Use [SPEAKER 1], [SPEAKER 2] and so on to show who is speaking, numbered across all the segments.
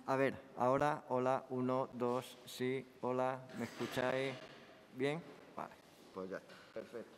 [SPEAKER 1] A ver, ahora, hola, 1, 2, sí, hola, ¿me escucháis bien? Vale, pues ya está, perfecto.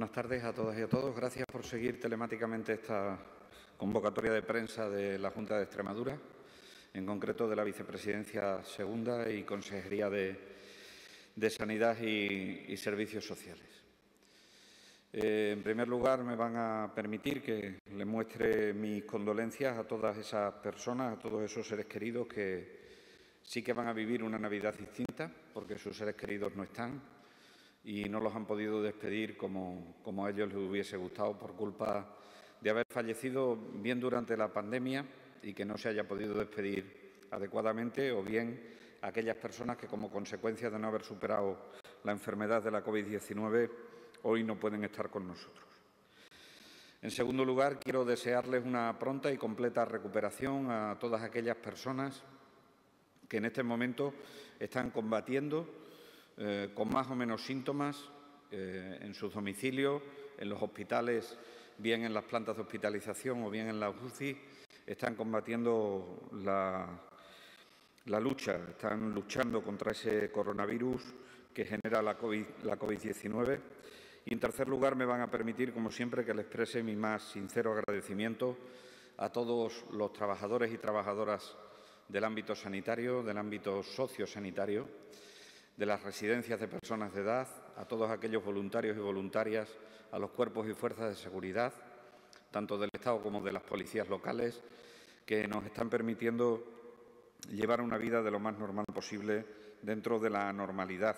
[SPEAKER 2] Buenas tardes a todas y a todos. Gracias por seguir telemáticamente esta convocatoria de prensa de la Junta de Extremadura, en concreto de la Vicepresidencia Segunda y Consejería de Sanidad y Servicios Sociales. En primer lugar, me van a permitir que le muestre mis condolencias a todas esas personas, a todos esos seres queridos que sí que van a vivir una Navidad distinta, porque sus seres queridos no están y no los han podido despedir como a ellos les hubiese gustado por culpa de haber fallecido bien durante la pandemia y que no se haya podido despedir adecuadamente, o bien aquellas personas que, como consecuencia de no haber superado la enfermedad de la COVID-19, hoy no pueden estar con nosotros. En segundo lugar, quiero desearles una pronta y completa recuperación a todas aquellas personas que en este momento están combatiendo con más o menos síntomas en sus domicilios, en los hospitales, bien en las plantas de hospitalización o bien en la UCI, están combatiendo la lucha, están luchando contra ese coronavirus que genera la COVID-19. Y, en tercer lugar, me van a permitir, como siempre, que le exprese mi más sincero agradecimiento a todos los trabajadores y trabajadoras del ámbito sanitario, del ámbito sociosanitario, de las residencias de personas de edad, a todos aquellos voluntarios y voluntarias, a los cuerpos y fuerzas de seguridad, tanto del Estado como de las policías locales, que nos están permitiendo llevar una vida de lo más normal posible dentro de la normalidad,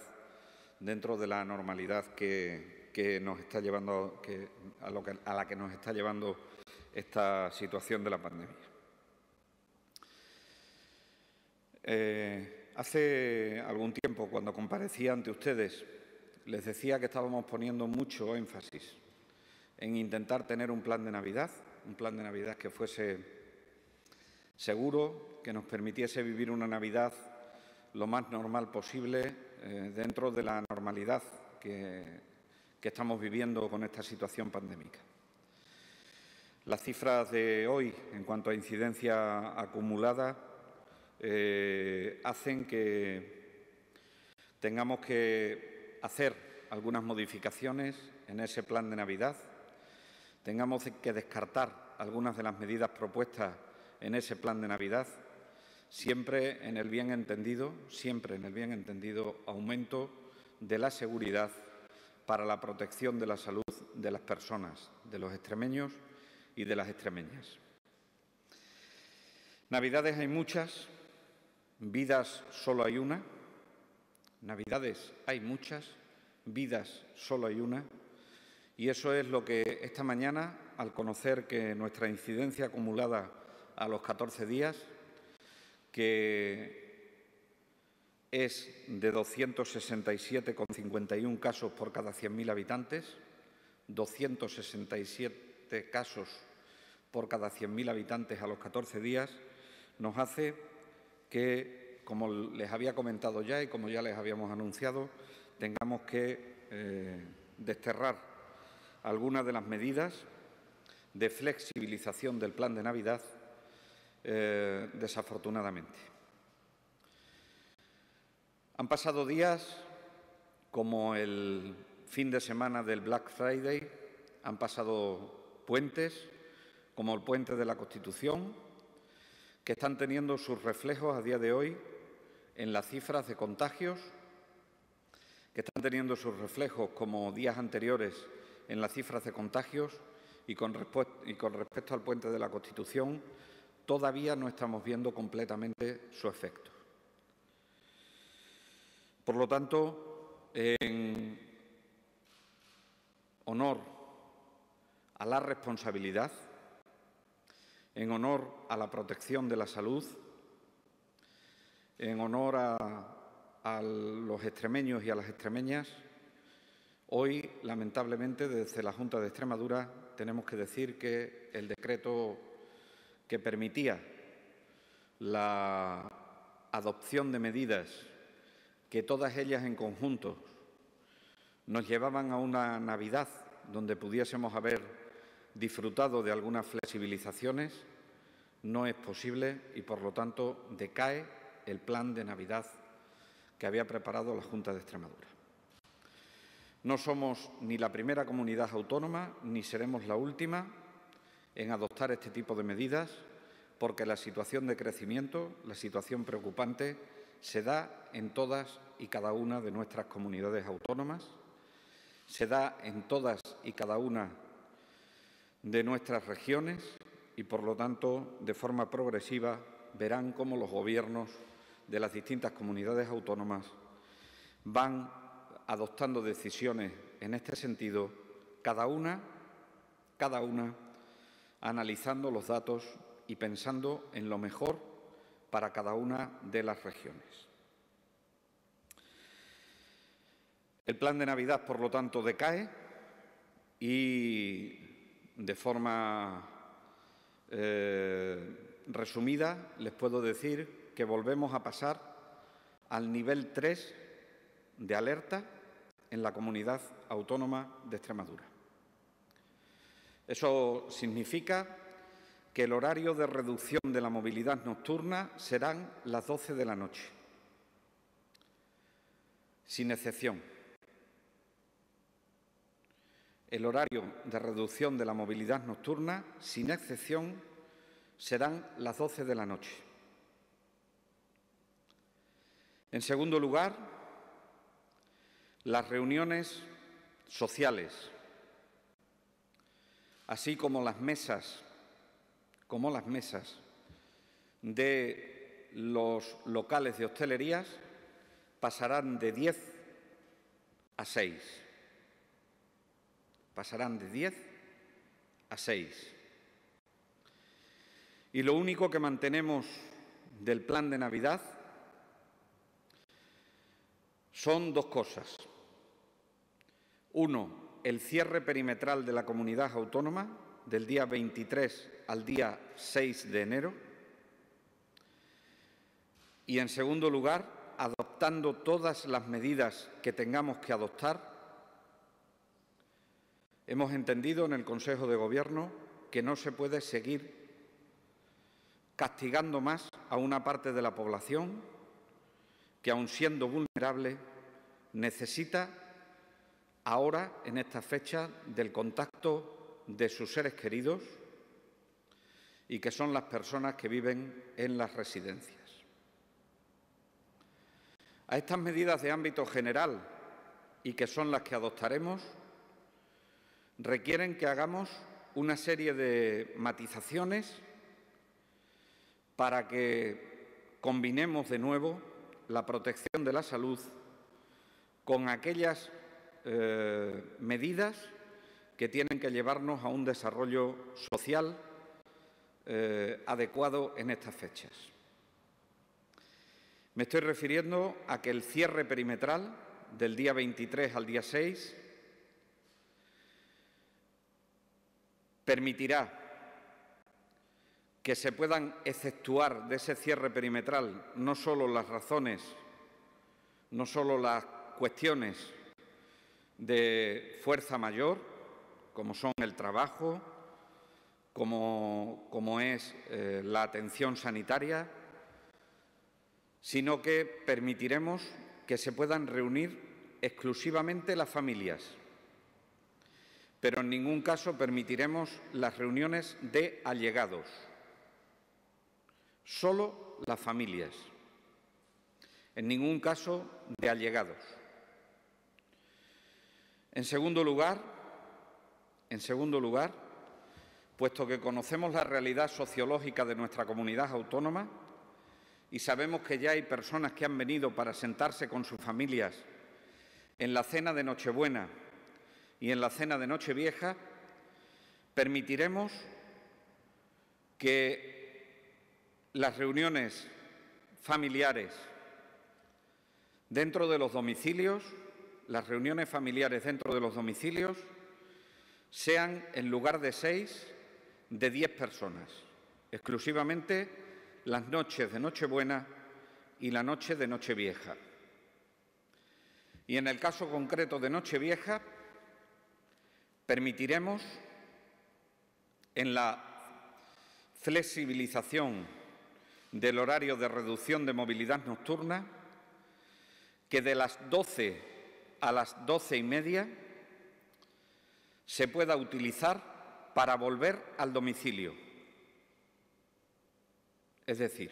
[SPEAKER 2] que nos está llevando, a la que nos está llevando esta situación de la pandemia. Hace algún tiempo, cuando comparecía ante ustedes, les decía que estábamos poniendo mucho énfasis en intentar tener un plan de Navidad que fuese seguro, que nos permitiese vivir una Navidad lo más normal posible dentro de la normalidad que estamos viviendo con esta situación pandémica. Las cifras de hoy, en cuanto a incidencia acumulada, hacen que tengamos que hacer algunas modificaciones en ese plan de Navidad, tengamos que descartar algunas de las medidas propuestas en ese plan de Navidad, siempre en el bien entendido aumento de la seguridad para la protección de la salud de las personas, de los extremeños y de las extremeñas. Navidades hay muchas, vidas solo hay una. Navidades hay muchas, vidas solo hay una. Y eso es lo que esta mañana, al conocer que nuestra incidencia acumulada a los 14 días, que es de 267,51 casos por cada 100.000 habitantes, 267 casos por cada 100.000 habitantes a los 14 días, nos hace que, como les había comentado ya y como ya les habíamos anunciado, tengamos que desterrar algunas de las medidas de flexibilización del plan de Navidad, desafortunadamente. Han pasado días como el fin de semana del Black Friday, han pasado puentes como el puente de la Constitución, que están teniendo sus reflejos a día de hoy en las cifras de contagios, que están teniendo sus reflejos como días anteriores en las cifras de contagios, y con respecto al puente de la Constitución todavía no estamos viendo completamente su efecto. Por lo tanto, en honor a la responsabilidad, en honor a la protección de la salud, en honor a los extremeños y a las extremeñas, hoy, lamentablemente, desde la Junta de Extremadura tenemos que decir que el decreto que permitía la adopción de medidas que todas ellas en conjunto nos llevaban a una Navidad donde pudiésemos haber disfrutado de algunas flexibilizaciones, no es posible y, por lo tanto, decae el plan de Navidad que había preparado la Junta de Extremadura. No somos ni la primera comunidad autónoma ni seremos la última en adoptar este tipo de medidas, porque la situación de crecimiento, la situación preocupante, se da en todas y cada una de nuestras comunidades autónomas, se da en todas y cada una de nuestras regiones y, por lo tanto, de forma progresiva, verán cómo los gobiernos de las distintas comunidades autónomas van adoptando decisiones en este sentido, cada una analizando los datos y pensando en lo mejor para cada una de las regiones. El plan de Navidad, por lo tanto, decae y, de forma resumida, les puedo decir que volvemos a pasar al nivel 3 de alerta en la Comunidad Autónoma de Extremadura. Eso significa que el horario de reducción de la movilidad nocturna serán las 12 de la noche, sin excepción. El horario de reducción de la movilidad nocturna, sin excepción, serán las 12 de la noche. En segundo lugar, las reuniones sociales, así como las mesas de los locales de hostelerías, pasarán de 10 a 6. Pasarán de 10 a 6. Y lo único que mantenemos del plan de Navidad son dos cosas. Uno, el cierre perimetral de la comunidad autónoma del día 23 al día 6 de enero. Y, en segundo lugar, adoptando todas las medidas que tengamos que adoptar, hemos entendido en el Consejo de Gobierno que no se puede seguir castigando más a una parte de la población que, aun siendo vulnerable, necesita ahora, en esta fecha, del contacto de sus seres queridos y que son las personas que viven en las residencias. A estas medidas de ámbito general, y que son las que adoptaremos, requieren que hagamos una serie de matizaciones para que combinemos de nuevo la protección de la salud con aquellas medidas que tienen que llevarnos a un desarrollo social adecuado en estas fechas. Me estoy refiriendo a que el cierre perimetral del día 23 al día 6 permitirá que se puedan exceptuar de ese cierre perimetral no solo las razones, no solo las cuestiones de fuerza mayor, como son el trabajo, como es la atención sanitaria, sino que permitiremos que se puedan reunir exclusivamente las familias. Pero en ningún caso permitiremos las reuniones de allegados, solo las familias, en ningún caso de allegados. En segundo lugar, puesto que conocemos la realidad sociológica de nuestra comunidad autónoma y sabemos que ya hay personas que han venido para sentarse con sus familias en la cena de Nochebuena y en la cena de Nochevieja, permitiremos que las reuniones familiares dentro de los domicilios, sean, en lugar de 6, de 10 personas, exclusivamente las noches de Nochebuena y la noche de Nochevieja. Y en el caso concreto de Nochevieja, permitiremos, en la flexibilización del horario de reducción de movilidad nocturna, que de las 12 a las 12:30 se pueda utilizar para volver al domicilio. Es decir,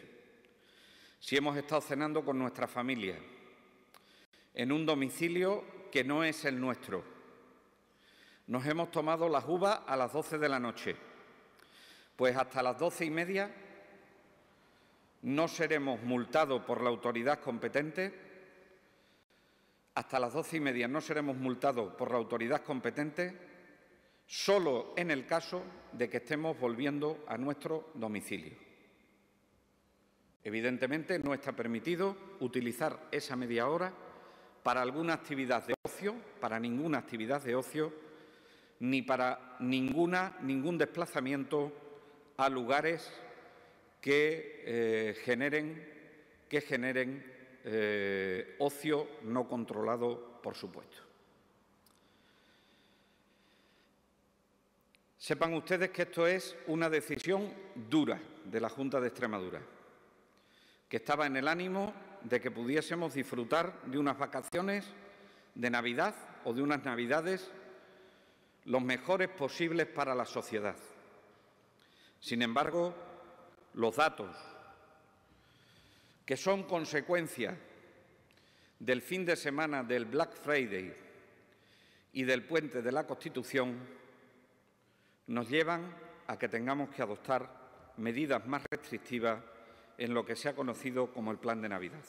[SPEAKER 2] si hemos estado cenando con nuestra familia en un domicilio que no es el nuestro, nos hemos tomado las uvas a las 12 de la noche, pues hasta las 12:30 no seremos multados por la autoridad competente. Hasta las 12:30 no seremos multados por la autoridad competente, solo en el caso de que estemos volviendo a nuestro domicilio. Evidentemente, no está permitido utilizar esa media hora para alguna actividad de ocio, para ninguna actividad de ocio, ni para ningún desplazamiento a lugares que generen ocio no controlado, por supuesto. Sepan ustedes que esto es una decisión dura de la Junta de Extremadura, que estaba en el ánimo de que pudiésemos disfrutar de unas vacaciones de Navidad o de unas Navidades los mejores posibles para la sociedad. Sin embargo, los datos que son consecuencia del fin de semana del Black Friday y del puente de la Constitución nos llevan a que tengamos que adoptar medidas más restrictivas en lo que se ha conocido como el Plan de Navidad.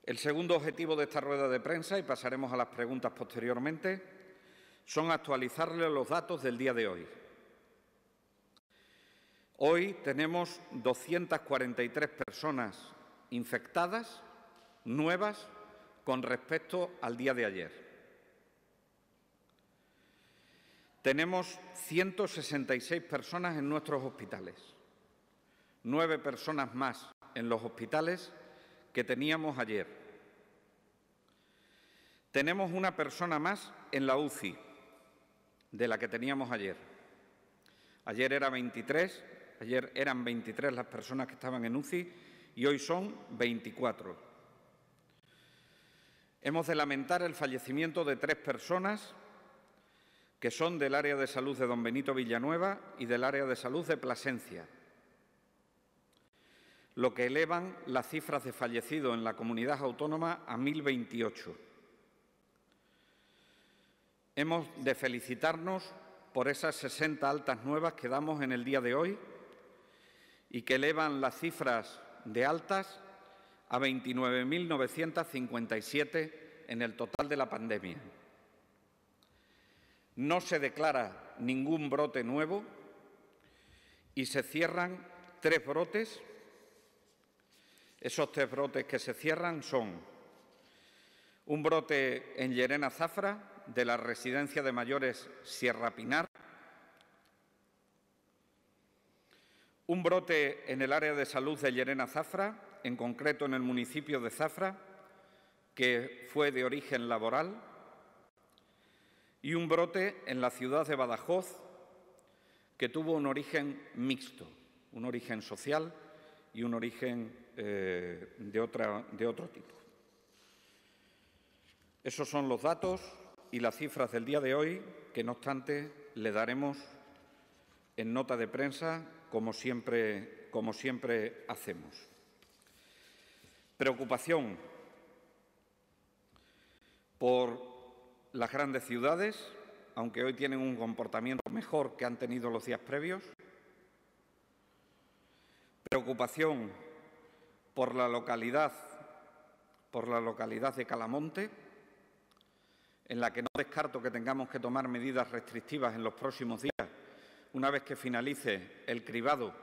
[SPEAKER 2] El segundo objetivo de esta rueda de prensa, y pasaremos a las preguntas posteriormente, son actualizarles los datos del día de hoy. Hoy tenemos 243 personas infectadas, nuevas, con respecto al día de ayer. Tenemos 166 personas en nuestros hospitales, 9 personas más en los hospitales que teníamos ayer. Tenemos una persona más en la UCI de la que teníamos ayer. Ayer eran 23 las personas que estaban en UCI y hoy son 24. Hemos de lamentar el fallecimiento de 3 personas que son del área de salud de Don Benito Villanueva y del área de salud de Plasencia, lo que elevan las cifras de fallecidos en la comunidad autónoma a 1.028. Hemos de felicitarnos por esas 60 altas nuevas que damos en el día de hoy y que elevan las cifras de altas a 29.957 en el total de la pandemia. No se declara ningún brote nuevo y se cierran 3 brotes. Esos 3 brotes que se cierran son un brote en Llerena Zafra, de la residencia de mayores Sierra Pinar, un brote en el área de salud de Llerena Zafra, en concreto en el municipio de Zafra, que fue de origen laboral, y un brote en la ciudad de Badajoz, que tuvo un origen mixto, un origen social y un origen de otro tipo. Esos son los datos y las cifras del día de hoy, que no obstante le daremos en nota de prensa, como siempre hacemos. Preocupación por las grandes ciudades, aunque hoy tienen un comportamiento mejor que han tenido los días previos. Preocupación por la localidad de Calamonte, en la que no descarto que tengamos que tomar medidas restrictivas en los próximos días, una vez que finalice el cribado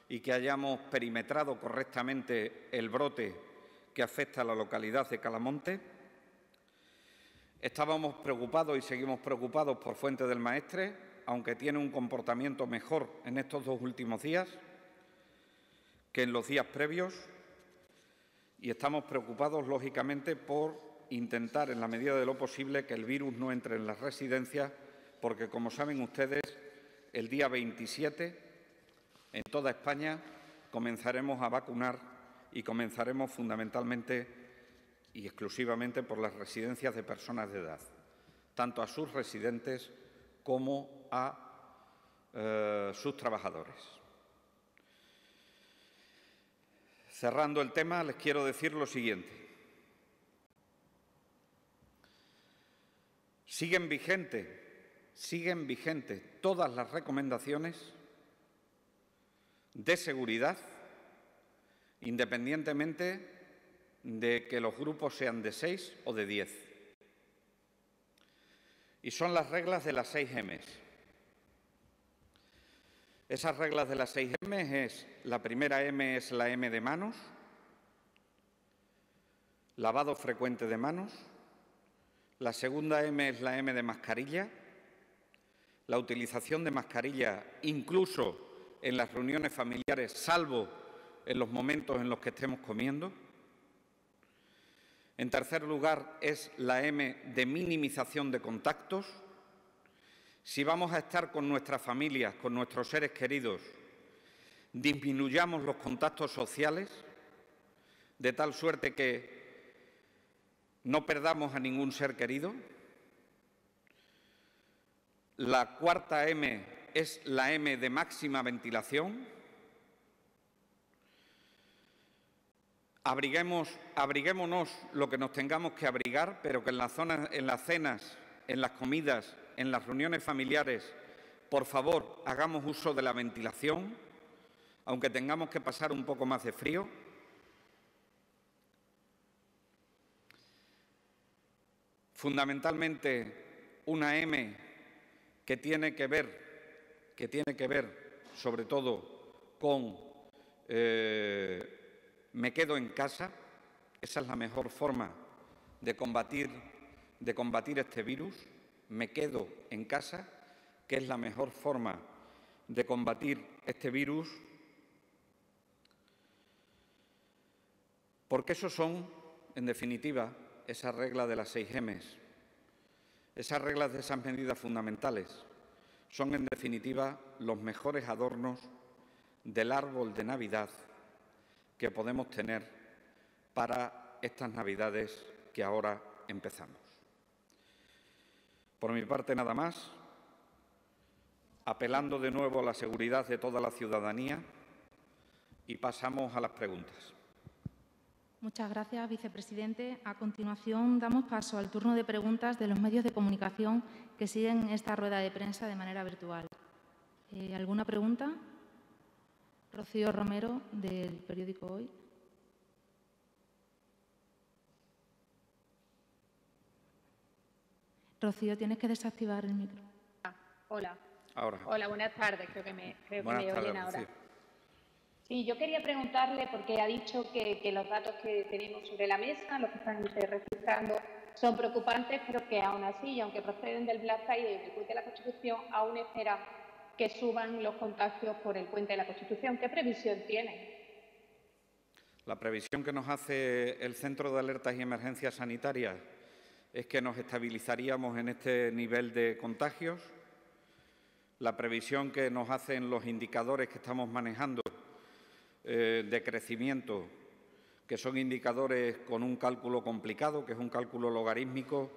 [SPEAKER 2] y que hayamos perimetrado correctamente el brote que afecta a la localidad de Calamonte. Estábamos preocupados y seguimos preocupados por Fuente del Maestre, aunque tiene un comportamiento mejor en estos 2 últimos días que en los días previos, y estamos preocupados, lógicamente, por intentar, en la medida de lo posible, que el virus no entre en las residencias, porque, como saben ustedes, el día 27, en toda España, comenzaremos a vacunar y comenzaremos fundamentalmente y exclusivamente por las residencias de personas de edad, tanto a sus residentes como a sus trabajadores. Cerrando el tema, les quiero decir lo siguiente. Siguen vigentes todas las recomendaciones de seguridad, independientemente de que los grupos sean de 6 o de 10. Y son las reglas de las 6 M's. Esas reglas de las 6 M's es, la primera M es la M de manos, lavado frecuente de manos, la segunda M es la M de mascarilla, la utilización de mascarilla incluso en las reuniones familiares, salvo en los momentos en los que estemos comiendo. En tercer lugar, es la M de minimización de contactos. Si vamos a estar con nuestras familias, con nuestros seres queridos, disminuyamos los contactos sociales, de tal suerte que no perdamos a ningún ser querido. La cuarta M es la M de máxima ventilación. Abriguémonos lo que nos tengamos que abrigar, pero que en las cenas, en las comidas, en las reuniones familiares, por favor, hagamos uso de la ventilación, aunque tengamos que pasar un poco más de frío. Fundamentalmente, una M que tiene que ver sobre todo con me quedo en casa. Esa es la mejor forma de combatir este virus. Me quedo en casa, que es la mejor forma de combatir este virus, porque esos son, en definitiva, esas reglas de las 6 M's, esas reglas de esas medidas fundamentales, son, en definitiva, los mejores adornos del árbol de Navidad que podemos tener para estas Navidades que ahora empezamos. Por mi parte, nada más, apelando de nuevo a la seguridad de toda la ciudadanía, y pasamos a las preguntas.
[SPEAKER 3] Muchas gracias, vicepresidente. A continuación, damos paso al turno de preguntas de los medios de comunicación que siguen esta rueda de prensa de manera virtual. ¿Alguna pregunta? Rocío Romero, del periódico Hoy. Rocío, tienes que desactivar el micro.
[SPEAKER 4] Hola.
[SPEAKER 2] Ahora.
[SPEAKER 4] Hola, buenas tardes. Creo que me oyen ahora.
[SPEAKER 2] Sí.
[SPEAKER 4] Sí, yo quería preguntarle, porque ha dicho que los datos que tenemos sobre la mesa, los que están registrando, son preocupantes, pero que aún así, y aunque proceden del Black Friday y del Puente de la Constitución, aún espera que suban los contagios por el Puente de la Constitución. ¿Qué previsión tiene?
[SPEAKER 2] La previsión que nos hace el Centro de Alertas y Emergencias Sanitarias es que nos estabilizaríamos en este nivel de contagios. La previsión que nos hacen los indicadores que estamos manejando de crecimiento, que son indicadores con un cálculo complicado, que es un cálculo logarítmico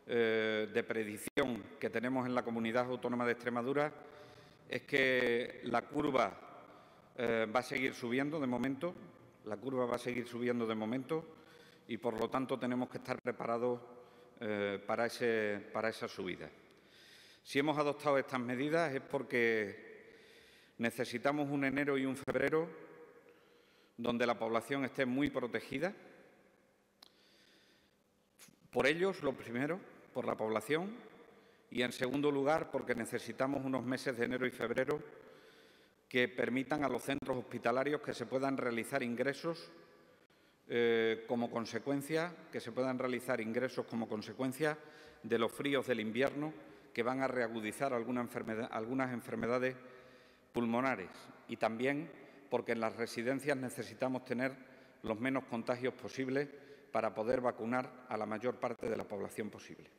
[SPEAKER 2] de predicción que tenemos en la Comunidad Autónoma de Extremadura, es que la curva va a seguir subiendo de momento, y por lo tanto tenemos que estar preparados para esa subida. Si hemos adoptado estas medidas es porque necesitamos un enero y un febrero donde la población esté muy protegida. Por ellos, lo primero, por la población, y en segundo lugar porque necesitamos unos meses de enero y febrero que permitan a los centros hospitalarios que se puedan realizar ingresos como consecuencia de los fríos del invierno, que van a reagudizar algunas enfermedades pulmonares, y también porque en las residencias necesitamos tener los menos contagios posibles para poder vacunar a la mayor parte de la población posible.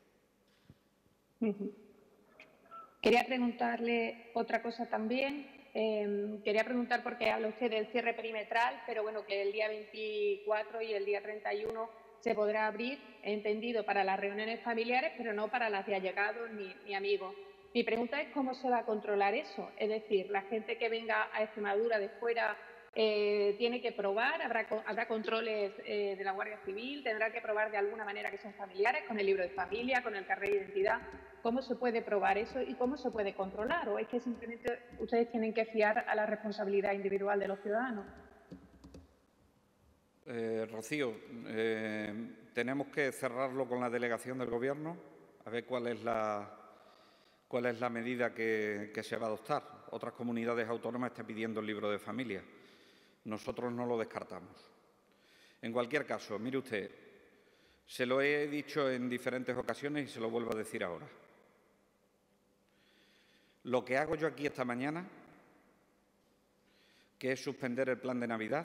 [SPEAKER 4] Quería preguntarle otra cosa también. Quería preguntar, porque habla usted del cierre perimetral, pero bueno, que el día 24 y el día 31 se podrá abrir, he entendido, para las reuniones familiares, pero no para las de allegados ni amigos. Mi pregunta es cómo se va a controlar eso. Es decir, la gente que venga a Extremadura de fuera tiene que probar, habrá controles de la Guardia Civil, tendrá que probar de alguna manera que son familiares, con el libro de familia, con el carnet de identidad. ¿Cómo se puede probar eso y cómo se puede controlar? ¿O es que simplemente ustedes tienen que fiar a la responsabilidad individual de los ciudadanos?
[SPEAKER 2] Rocío, tenemos que cerrarlo con la delegación del Gobierno, a ver cuál es la medida que se va a adoptar. Otras comunidades autónomas están pidiendo el libro de familia. Nosotros no lo descartamos. En cualquier caso, mire usted, se lo he dicho en diferentes ocasiones y se lo vuelvo a decir ahora. Lo que hago yo aquí esta mañana, que es suspender el plan de Navidad,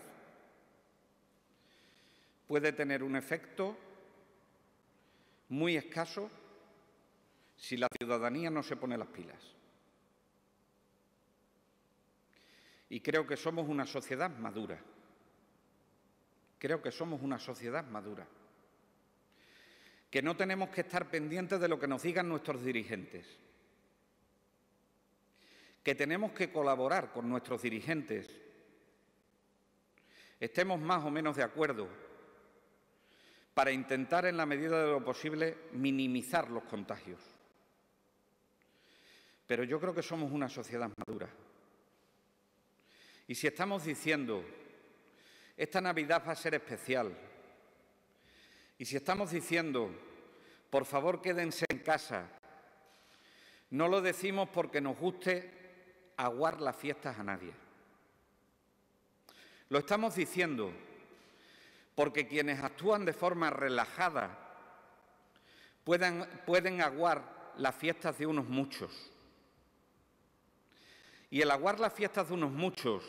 [SPEAKER 2] puede tener un efecto muy escaso si la ciudadanía no se pone las pilas. Y creo que somos una sociedad madura. Creo que somos una sociedad madura. Que no tenemos que estar pendientes de lo que nos digan nuestros dirigentes. Que tenemos que colaborar con nuestros dirigentes. Estemos más o menos de acuerdo para intentar, en la medida de lo posible, minimizar los contagios. Pero yo creo que somos una sociedad madura. Y si estamos diciendo, esta Navidad va a ser especial, y si estamos diciendo, por favor, quédense en casa, no lo decimos porque nos guste aguar las fiestas a nadie. Lo estamos diciendo porque quienes actúan de forma relajada pueden aguar las fiestas de unos muchos. Y el aguar las fiestas de unos muchos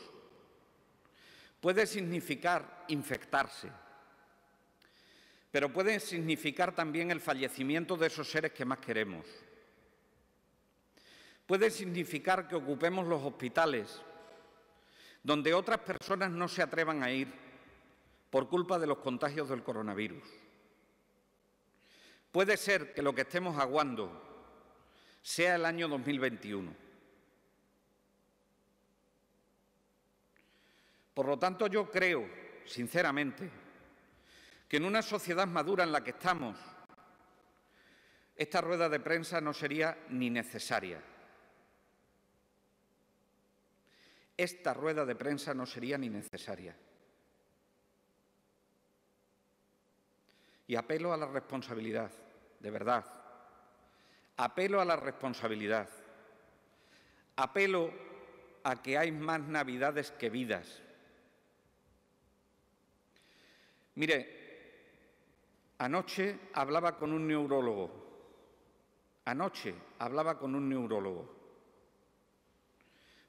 [SPEAKER 2] puede significar infectarse, pero puede significar también el fallecimiento de esos seres que más queremos. Puede significar que ocupemos los hospitales donde otras personas no se atrevan a ir por culpa de los contagios del coronavirus. Puede ser que lo que estemos aguando sea el año 2021. Por lo tanto, yo creo, sinceramente, que en una sociedad madura en la que estamos, esta rueda de prensa no sería ni necesaria. Esta rueda de prensa no sería ni necesaria. Y apelo a la responsabilidad, de verdad. Apelo a la responsabilidad. Apelo a que hay más Navidades que vidas. Mire, anoche hablaba con un neurólogo.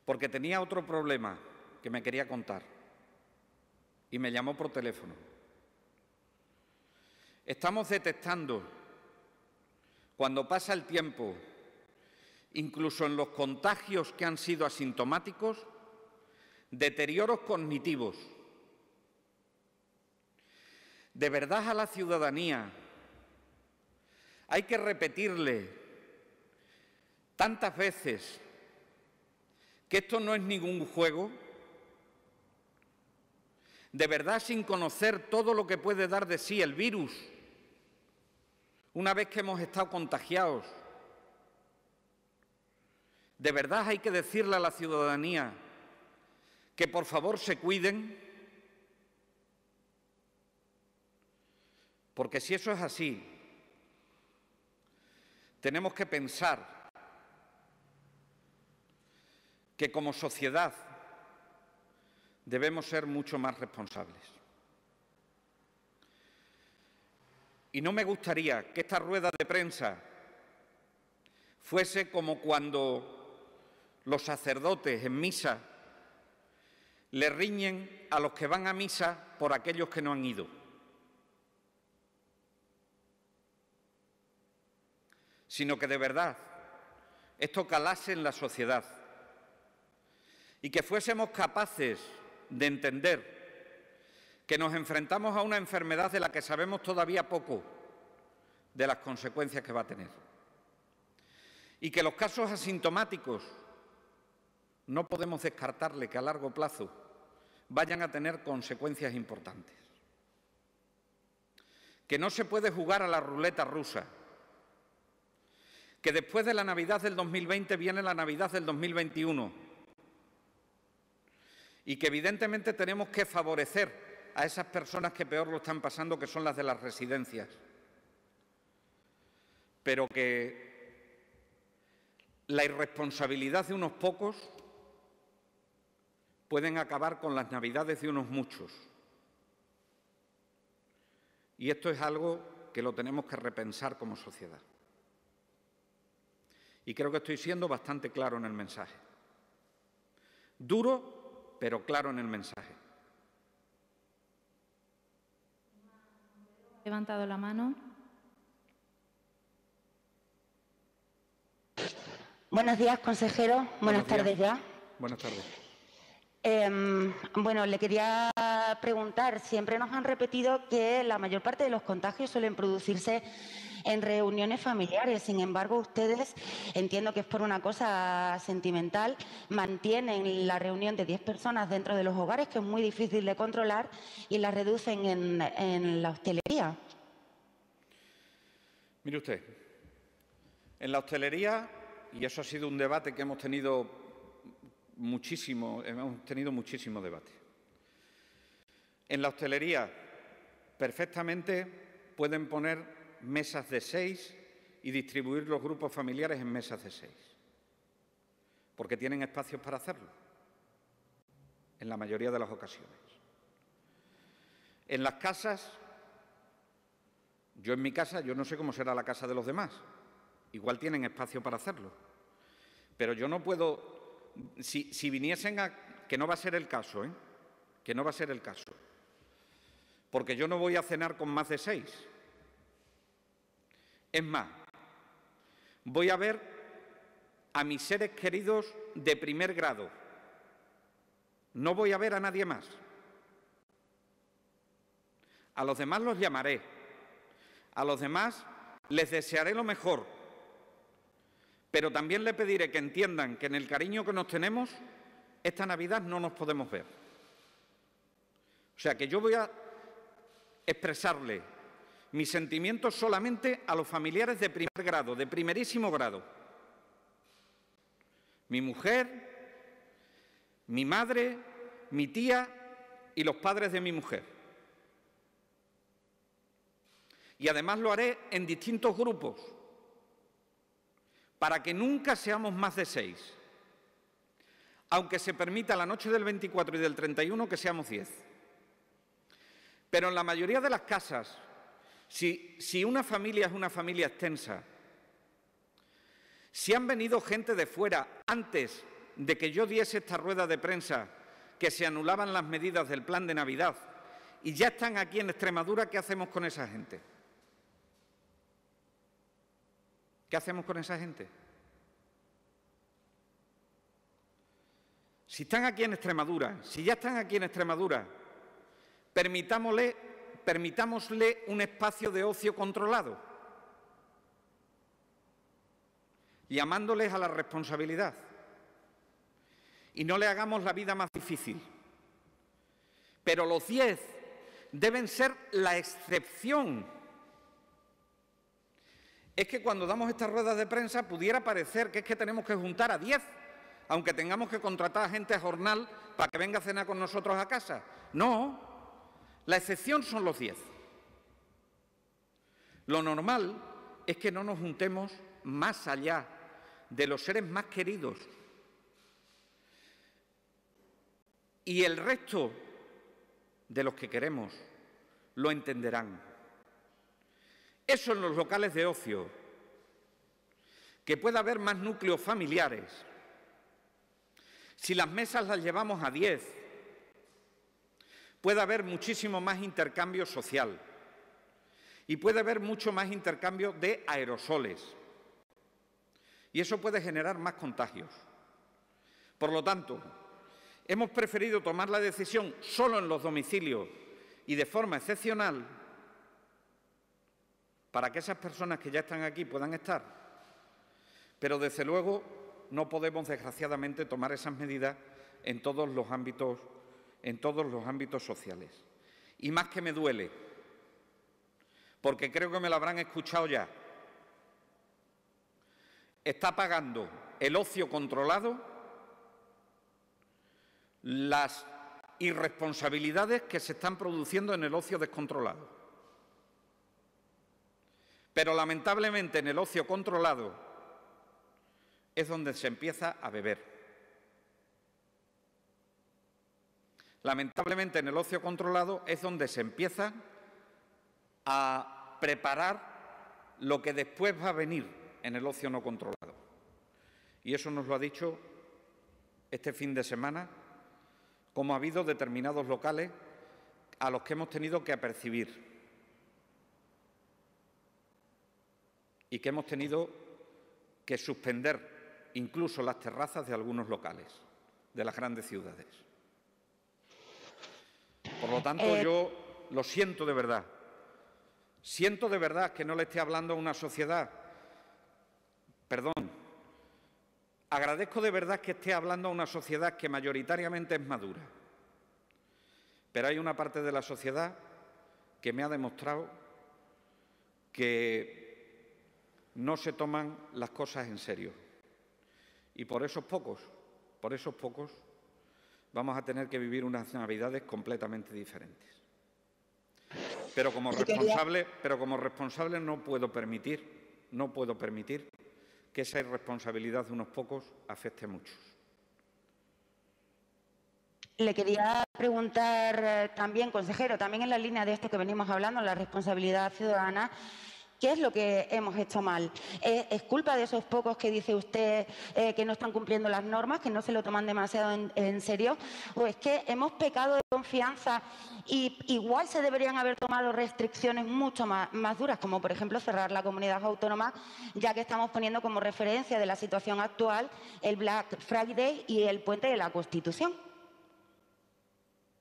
[SPEAKER 2] Porque tenía otro problema que me quería contar y me llamó por teléfono. Estamos detectando, cuando pasa el tiempo, incluso en los contagios que han sido asintomáticos, deterioros cognitivos. De verdad, a la ciudadanía hay que repetirle tantas veces que esto no es ningún juego. De verdad, sin conocer todo lo que puede dar de sí el virus, una vez que hemos estado contagiados. De verdad hay que decirle a la ciudadanía que por favor se cuiden, porque si eso es así, tenemos que pensar que como sociedad debemos ser mucho más responsables. Y no me gustaría que esta rueda de prensa fuese como cuando los sacerdotes en misa le riñen a los que van a misa por aquellos que no han ido. Sino que de verdad esto calase en la sociedad y que fuésemos capaces de entender que nos enfrentamos a una enfermedad de la que sabemos todavía poco de las consecuencias que va a tener y que los casos asintomáticos no podemos descartarle que a largo plazo vayan a tener consecuencias importantes, que no se puede jugar a la ruleta rusa, que después de la Navidad del 2020 viene la Navidad del 2021 y que evidentemente tenemos que favorecer a esas personas que peor lo están pasando, que son las de las residencias, pero que la irresponsabilidad de unos pocos pueden acabar con las Navidades de unos muchos. Y esto es algo que lo tenemos que repensar como sociedad. Y creo que estoy siendo bastante claro en el mensaje. Duro, pero claro en el mensaje.
[SPEAKER 3] Ha levantado la mano.
[SPEAKER 5] Buenos días, consejero. Buenas tardes ya.
[SPEAKER 2] Buenas tardes.
[SPEAKER 5] Bueno, le quería preguntar, siempre nos han repetido que la mayor parte de los contagios suelen producirse en reuniones familiares. Sin embargo, ustedes, entiendo que es por una cosa sentimental, mantienen la reunión de 10 personas dentro de los hogares, que es muy difícil de controlar, y la reducen en la hostelería.
[SPEAKER 2] Mire usted, en la hostelería, y eso ha sido un debate que hemos tenido muchísimo debate. En la hostelería perfectamente pueden poner mesas de 6 y distribuir los grupos familiares en mesas de 6, porque tienen espacios para hacerlo, en la mayoría de las ocasiones. En las casas, yo en mi casa, yo no sé cómo será la casa de los demás, igual tienen espacio para hacerlo, pero yo no puedo. Si viniesen que no va a ser el caso, que no va a ser el caso, porque yo no voy a cenar con más de 6. Es más, voy a ver a mis seres queridos de primer grado. No voy a ver a nadie más. A los demás los llamaré. A los demás les desearé lo mejor. Pero también le pediré que entiendan que en el cariño que nos tenemos, esta Navidad no nos podemos ver. O sea que yo voy a expresarle mis sentimientos solamente a los familiares de primer grado, de primerísimo grado. Mi mujer, mi madre, mi tía y los padres de mi mujer. Y además lo haré en distintos grupos, para que nunca seamos más de 6, aunque se permita la noche del 24 y del 31 que seamos 10. Pero en la mayoría de las casas, si una familia es una familia extensa, si han venido gente de fuera antes de que yo diese esta rueda de prensa que se anulaban las medidas del plan de Navidad y ya están aquí en Extremadura, ¿qué hacemos con esa gente? ¿Qué hacemos con esa gente? Si están aquí en Extremadura, si ya están aquí en Extremadura, permitámosle un espacio de ocio controlado, llamándoles a la responsabilidad. Y no le hagamos la vida más difícil. Pero los 10 deben ser la excepción. Es que cuando damos estas ruedas de prensa pudiera parecer que es que tenemos que juntar a 10, aunque tengamos que contratar a gente a jornal para que venga a cenar con nosotros a casa. No, la excepción son los 10. Lo normal es que no nos juntemos más allá de los seres más queridos. Y el resto de los que queremos lo entenderán. Eso en los locales de ocio, que pueda haber más núcleos familiares. Si las mesas las llevamos a 10, puede haber muchísimo más intercambio social y puede haber mucho más intercambio de aerosoles. Y eso puede generar más contagios. Por lo tanto, hemos preferido tomar la decisión solo en los domicilios y de forma excepcional para que esas personas que ya están aquí puedan estar. Pero, desde luego, no podemos, desgraciadamente, tomar esas medidas en todos los ámbitos sociales. Y más que me duele, porque creo que me lo habrán escuchado ya, está pagando el ocio controlado las irresponsabilidades que se están produciendo en el ocio descontrolado. Pero, lamentablemente, en el ocio controlado es donde se empieza a beber. Lamentablemente, en el ocio controlado es donde se empieza a preparar lo que después va a venir en el ocio no controlado. Y eso nos lo ha dicho este fin de semana, como ha habido determinados locales a los que hemos tenido que apercibir y que hemos tenido que suspender incluso las terrazas de algunos locales de las grandes ciudades. Por lo tanto, yo lo siento de verdad. Siento de verdad que no le esté hablando a una sociedad. Perdón. Agradezco de verdad que esté hablando a una sociedad que mayoritariamente es madura. Pero hay una parte de la sociedad que me ha demostrado que no se toman las cosas en serio. Y por esos pocos, vamos a tener que vivir unas Navidades completamente diferentes. Pero como responsable no puedo permitir que esa irresponsabilidad de unos pocos afecte a muchos.
[SPEAKER 5] Le quería preguntar también, consejero, también en la línea de esto que venimos hablando, la responsabilidad ciudadana, ¿qué es lo que hemos hecho mal? ¿Es culpa de esos pocos que dice usted que no están cumpliendo las normas, que no se lo toman demasiado en serio? ¿O es que hemos pecado de confianza y igual se deberían haber tomado restricciones mucho más duras, como por ejemplo cerrar la comunidad autónoma, ya que estamos poniendo como referencia de la situación actual el Black Friday y el Puente de la Constitución?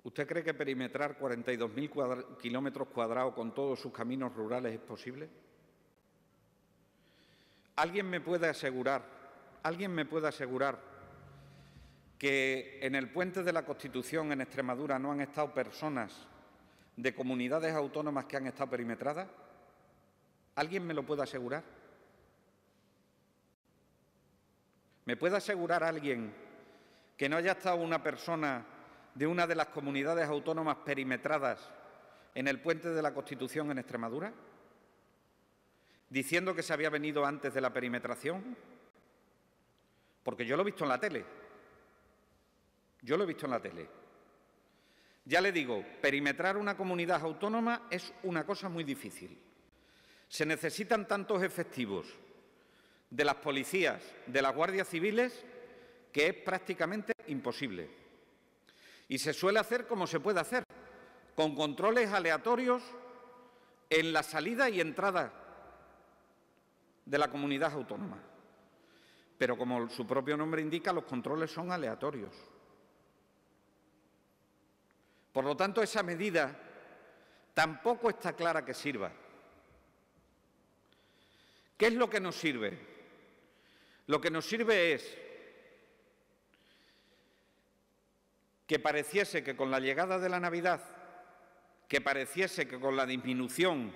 [SPEAKER 2] ¿Usted cree que perimetrar 42.000 kilómetros cuadrados con todos sus caminos rurales es posible? ¿Alguien me puede asegurar que en el Puente de la Constitución en Extremadura no han estado personas de comunidades autónomas que han estado perimetradas? ¿Alguien me lo puede asegurar? ¿Me puede asegurar alguien que no haya estado una persona de una de las comunidades autónomas perimetradas en el Puente de la Constitución en Extremadura, diciendo que se había venido antes de la perimetración? Porque yo lo he visto en la tele. Ya le digo, perimetrar una comunidad autónoma es una cosa muy difícil. Se necesitan tantos efectivos de las policías, de las guardias civiles, que es prácticamente imposible. Y se suele hacer como se puede hacer, con controles aleatorios en la salida y entrada de la comunidad autónoma. Pero, como su propio nombre indica, los controles son aleatorios. Por lo tanto, esa medida tampoco está clara que sirva. ¿Qué es lo que nos sirve? Lo que nos sirve es que pareciese que con la llegada de la Navidad, que pareciese que con la disminución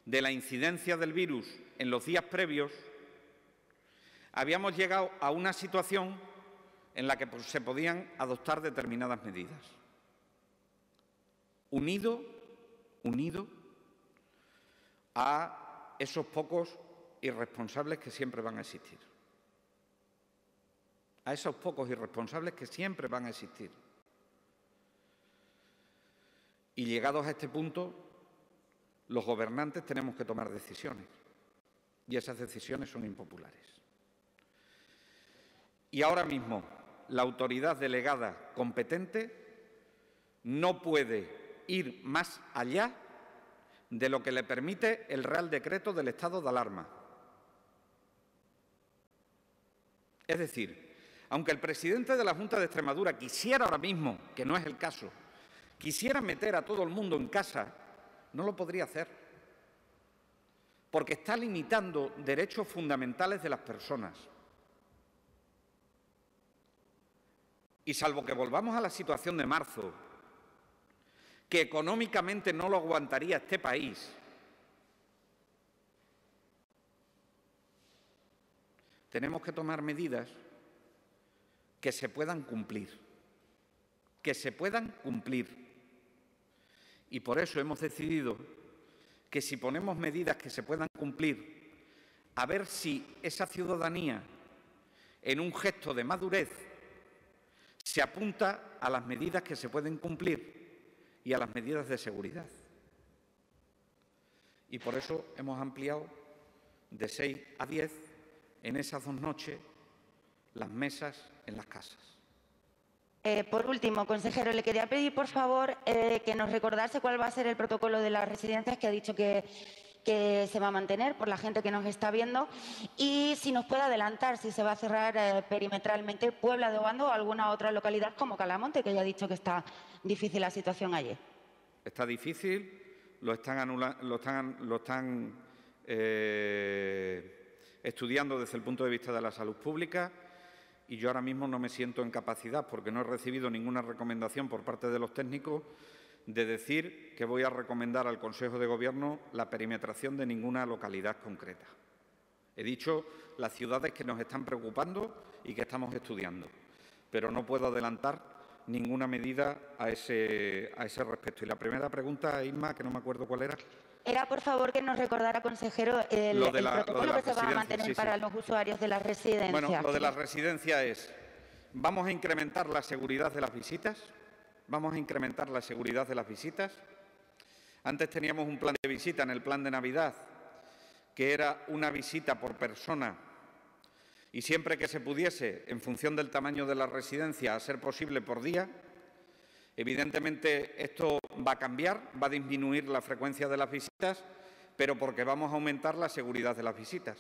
[SPEAKER 2] de la incidencia del virus en los días previos, habíamos llegado a una situación en la que se podían adoptar determinadas medidas. Unido a esos pocos irresponsables que siempre van a existir. A esos pocos irresponsables que siempre van a existir. Y llegados a este punto, los gobernantes tenemos que tomar decisiones. Y esas decisiones son impopulares. Y ahora mismo, la autoridad delegada competente no puede ir más allá de lo que le permite el Real Decreto del estado de alarma. Es decir, aunque el presidente de la Junta de Extremadura quisiera ahora mismo, que no es el caso, quisiera meter a todo el mundo en casa, no lo podría hacer, porque está limitando derechos fundamentales de las personas. Y salvo que volvamos a la situación de marzo, que económicamente no lo aguantaría este país, tenemos que tomar medidas que se puedan cumplir, Y por eso hemos decidido que si ponemos medidas que se puedan cumplir, a ver si esa ciudadanía, en un gesto de madurez, se apunta a las medidas que se pueden cumplir y a las medidas de seguridad. Y por eso hemos ampliado de 6 a 10 en esas 2 noches las mesas en las casas.
[SPEAKER 5] Por último, consejero, le quería pedir, por favor, que nos recordase cuál va a ser el protocolo de las residencias que ha dicho que se va a mantener por la gente que nos está viendo, y si nos puede adelantar si se va a cerrar perimetralmente Puebla de Obando o alguna otra localidad como Calamonte, que ya ha dicho que está difícil la situación allí.
[SPEAKER 2] Está difícil, lo están estudiando desde el punto de vista de la salud pública, y yo ahora mismo no me siento en capacidad, porque no he recibido ninguna recomendación por parte de los técnicos, de decir que voy a recomendar al Consejo de Gobierno la perimetración de ninguna localidad concreta. He dicho las ciudades que nos están preocupando y que estamos estudiando, pero no puedo adelantar ninguna medida a ese respecto. Y la primera pregunta, Isma, que no me acuerdo cuál era.
[SPEAKER 5] Era, por favor, que nos recordara, consejero, el protocolo que se va a mantener para los usuarios de las residencias.
[SPEAKER 2] Bueno, lo de las residencias es, vamos a incrementar la seguridad de las visitas. Antes teníamos un plan de visita en el plan de Navidad, que era una visita por persona, y siempre que se pudiese, en función del tamaño de la residencia, a ser posible por día. Evidentemente, esto va a cambiar, va a disminuir la frecuencia de las visitas, pero porque vamos a aumentar la seguridad de las visitas.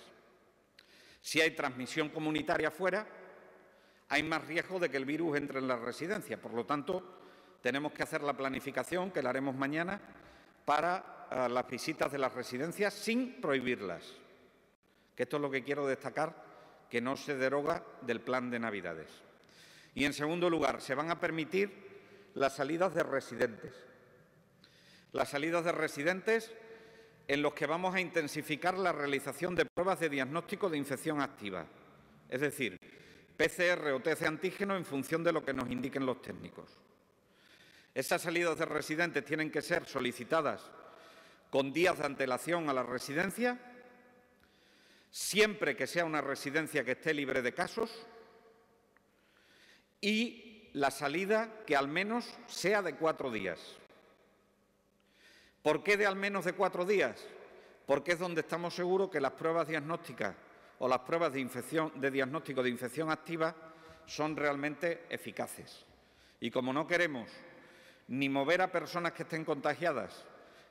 [SPEAKER 2] Si hay transmisión comunitaria fuera, hay más riesgo de que el virus entre en la residencia. Por lo tanto, tenemos que hacer la planificación, que la haremos mañana, para las visitas de las residencias sin prohibirlas. Que esto es lo que quiero destacar, que no se deroga del plan de Navidades. Y, en segundo lugar, se van a permitir las salidas de residentes. Las salidas de residentes en los que vamos a intensificar la realización de pruebas de diagnóstico de infección activa. Es decir, PCR o test de antígeno en función de lo que nos indiquen los técnicos. Esas salidas de residentes tienen que ser solicitadas con días de antelación a la residencia, siempre que sea una residencia que esté libre de casos, y la salida que al menos sea de 4 días. ¿Por qué de al menos de 4 días? Porque es donde estamos seguros que las pruebas diagnósticas o las pruebas de diagnóstico de infección activa son realmente eficaces. Y como no queremos ni mover a personas que estén contagiadas,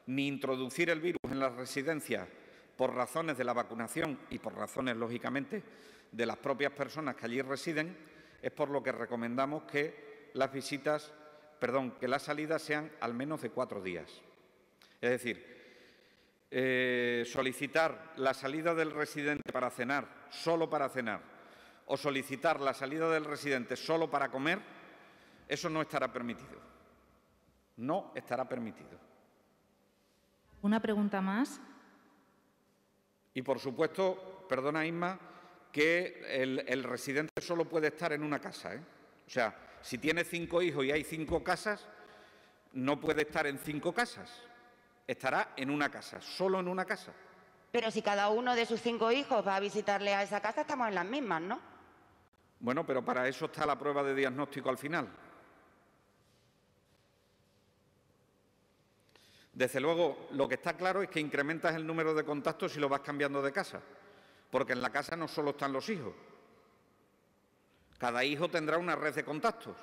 [SPEAKER 2] ni introducir el virus en las residencias por razones de la vacunación y por razones, lógicamente, de las propias personas que allí residen, es por lo que recomendamos que las salidas sean al menos de 4 días. Es decir, solicitar la salida del residente para cenar, solo para cenar, o solicitar la salida del residente solo para comer, eso no estará permitido. No estará permitido.
[SPEAKER 3] ¿Una pregunta más?
[SPEAKER 2] Y, por supuesto, perdona, Isma, que el residente solo puede estar en una casa, O sea, si tiene 5 hijos y hay 5 casas, no puede estar en 5 casas. Estará en una casa, solo en una casa.
[SPEAKER 5] Pero si cada uno de sus 5 hijos va a visitarle a esa casa, estamos en las mismas, ¿no?
[SPEAKER 2] Bueno, pero para eso está la prueba de diagnóstico al final. Desde luego, lo que está claro es que incrementas el número de contactos si lo vas cambiando de casa, porque en la casa no solo están los hijos. Cada hijo tendrá una red de contactos.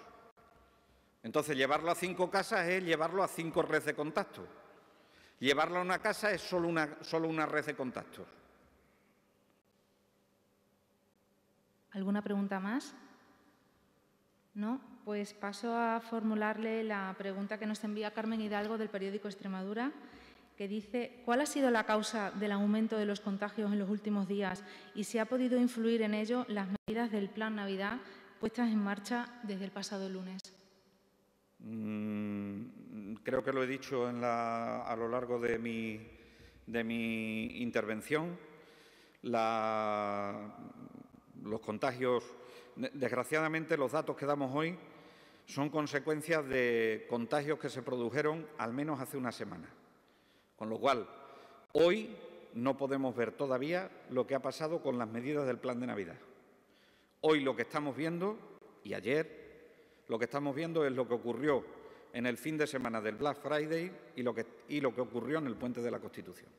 [SPEAKER 2] Entonces, llevarlo a 5 casas es llevarlo a 5 redes de contactos. Llevarlo a una casa es solo una red de contactos.
[SPEAKER 3] ¿Alguna pregunta más? ¿No? pues paso a formularle la pregunta que nos envía Carmen Hidalgo del periódico Extremadura, que dice: ¿cuál ha sido la causa del aumento de los contagios en los últimos días y si ha podido influir en ello las medidas del Plan Navidad puestas en marcha desde el pasado lunes?
[SPEAKER 2] Creo que lo he dicho a lo largo de mi intervención. Los contagios, desgraciadamente, los datos que damos hoy son consecuencias de contagios que se produjeron al menos hace una semana. Con lo cual, hoy no podemos ver todavía lo que ha pasado con las medidas del Plan de Navidad. Hoy lo que estamos viendo, y ayer, lo que estamos viendo es lo que ocurrió en el fin de semana del Black Friday y lo que ocurrió en el Puente de la Constitución.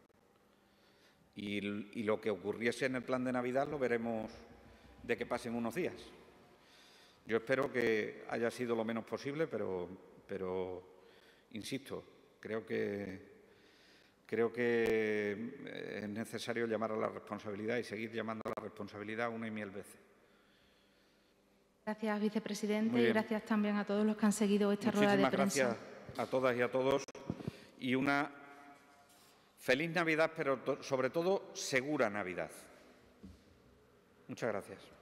[SPEAKER 2] Y lo que ocurriese en el Plan de Navidad lo veremos de que pasen unos días. Yo espero que haya sido lo menos posible, pero insisto, creo que es necesario llamar a la responsabilidad y seguir llamando a la responsabilidad una y mil veces.
[SPEAKER 3] Gracias, vicepresidente, y gracias también a todos los que han seguido esta rueda de prensa.
[SPEAKER 2] Muchísimas gracias a todas y a todos y una feliz Navidad, pero sobre todo segura Navidad. Muchas gracias.